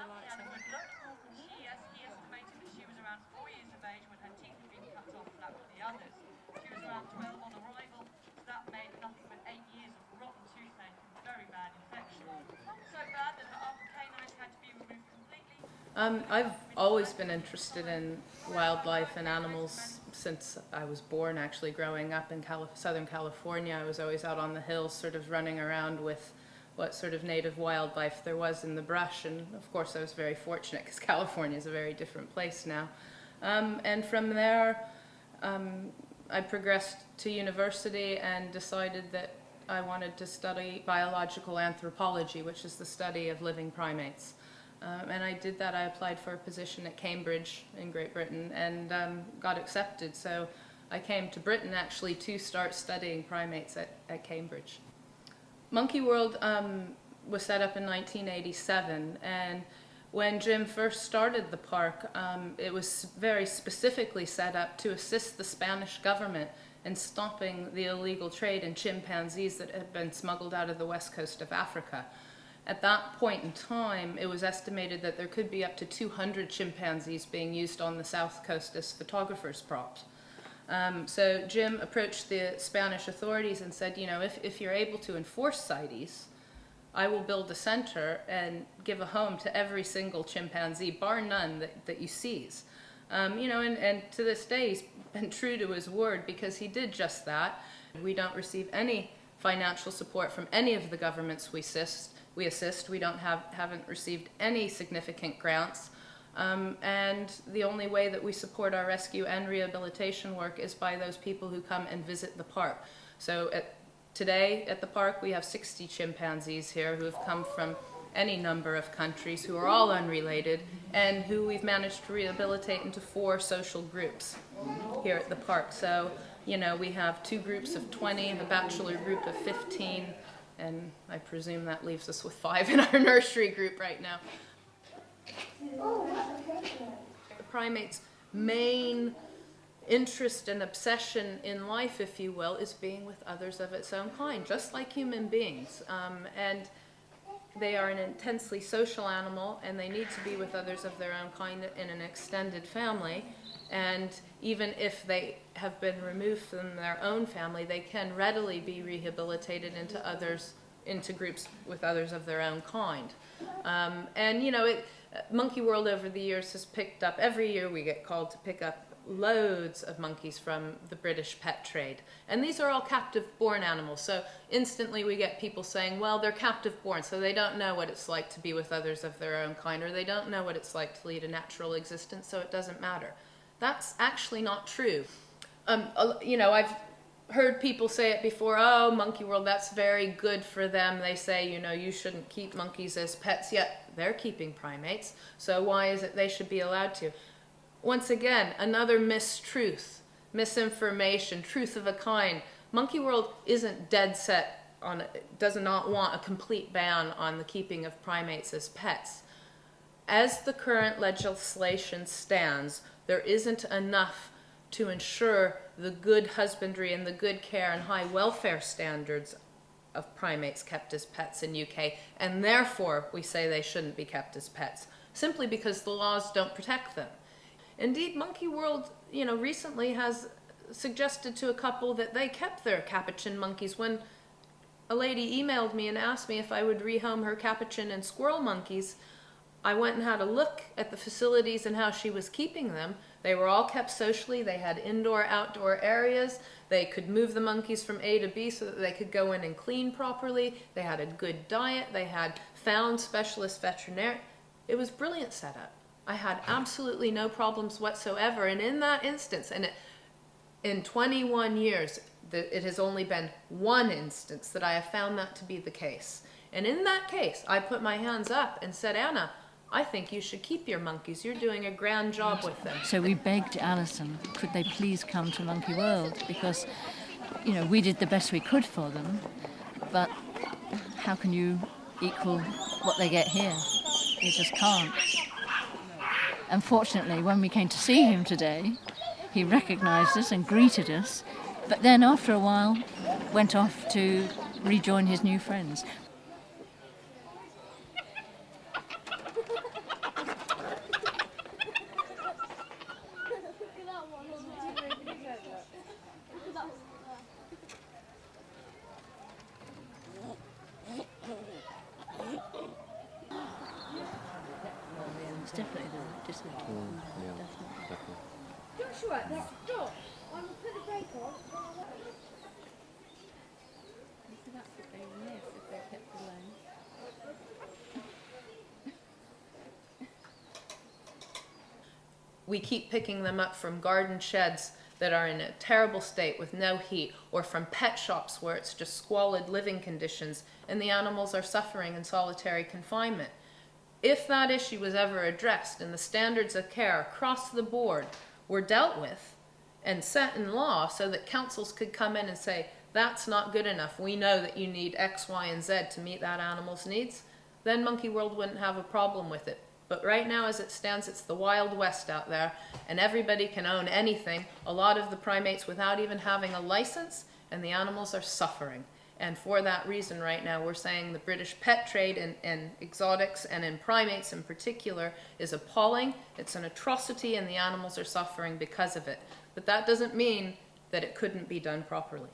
liked her. He estimated that she was around 4 years of age when her teeth had been cut off flat with the others. She was around 12 on arrival, so that made nothing but 8 years of rotten toothache and very bad infection. So bad that her upper canines had to be removed completely. I've always been interested in wildlife and animals since I was born, actually. Growing up in Southern California, I was always out on the hills sort of running around with what sort of native wildlife there was in the brush, and of course I was very fortunate because California is a very different place now. And from there I progressed to university and decided that I wanted to study biological anthropology, which is the study of living primates. And I did that. I applied for a position at Cambridge in Great Britain and got accepted. So I came to Britain actually to start studying primates at Cambridge. Monkey World was set up in 1987, and when Jim first started the park, it was very specifically set up to assist the Spanish government in stopping the illegal trade in chimpanzees that had been smuggled out of the west coast of Africa. At that point in time, it was estimated that there could be up to 200 chimpanzees being used on the south coast as photographers' props. So Jim approached the Spanish authorities and said, you know, if you're able to enforce CITES, I will build a center and give a home to every single chimpanzee, bar none, that you seize. You know, and to this day, he's been true to his word because he did just that. We don't receive any financial support from any of the governments we assist. We haven't received any significant grants. And the only way that we support our rescue and rehabilitation work is by those people who come and visit the park. So today at the park we have 60 chimpanzees here who have come from any number of countries, who are all unrelated, and who we've managed to rehabilitate into 4 social groups here at the park. So, you know, we have 2 groups of 20, the bachelor group of 15, and I presume that leaves us with 5 in our nursery group right now. The primate's main interest and obsession in life, if you will, is being with others of its own kind, just like human beings. And they are an intensely social animal, and they need to be with others of their own kind in an extended family. And even if they have been removed from their own family, they can readily be rehabilitated into groups with others of their own kind. And you know, Monkey World over the years has picked up, every year we get called to pick up loads of monkeys from the British pet trade. And these are all captive-born animals, so instantly we get people saying, well, they're captive-born, so they don't know what it's like to be with others of their own kind, or they don't know what it's like to lead a natural existence, so it doesn't matter. That's actually not true. You know, I've heard people say it before, oh, Monkey World, that's very good for them. They say, you know, you shouldn't keep monkeys as pets, yet they're keeping primates, so why is it they should be allowed to? Once again, another mistruth, misinformation, truth of a kind. Monkey World isn't dead set on, does not want a complete ban on the keeping of primates as pets. As the current legislation stands, there isn't enough to ensure the good husbandry and the good care and high welfare standards of primates kept as pets in UK, and therefore we say they shouldn't be kept as pets, simply because the laws don't protect them. Indeed, Monkey World, you know, recently has suggested to a couple that they kept their capuchin monkeys. When a lady emailed me and asked me if I would rehome her capuchin and squirrel monkeys, I went and had a look at the facilities and how she was keeping them. They were all kept socially. They had indoor, outdoor areas. They could move the monkeys from A to B so that they could go in and clean properly. They had a good diet. They had found specialist veterinarian. It was brilliant setup. I had absolutely no problems whatsoever. And in that instance, and in 21 years, it has only been one instance that I have found that to be the case. And in that case, I put my hands up and said, Anna, I think you should keep your monkeys. You're doing a grand job with them. So we begged Alison, could they please come to Monkey World? Because, you know, we did the best we could for them, but how can you equal what they get here? You just can't. Unfortunately, when we came to see him today, he recognised us and greeted us, but then after a while went off to rejoin his new friends. it. Yeah, Definitely. exactly. Joshua, there's a dog. I will put the brake on. That's what they would miss if they're kept alone. We keep picking them up from garden sheds that are in a terrible state with no heat, or from pet shops where it's just squalid living conditions and the animals are suffering in solitary confinement. If that issue was ever addressed and the standards of care across the board were dealt with and set in law so that councils could come in and say, that's not good enough, we know that you need X, Y, and Z to meet that animal's needs, then Monkey World wouldn't have a problem with it. But right now, as it stands, it's the Wild West out there, and everybody can own anything, a lot of the primates without even having a license, and the animals are suffering. And for that reason, right now, we're saying the British pet trade in exotics and in primates in particular is appalling. It's an atrocity, and the animals are suffering because of it. But that doesn't mean that it couldn't be done properly.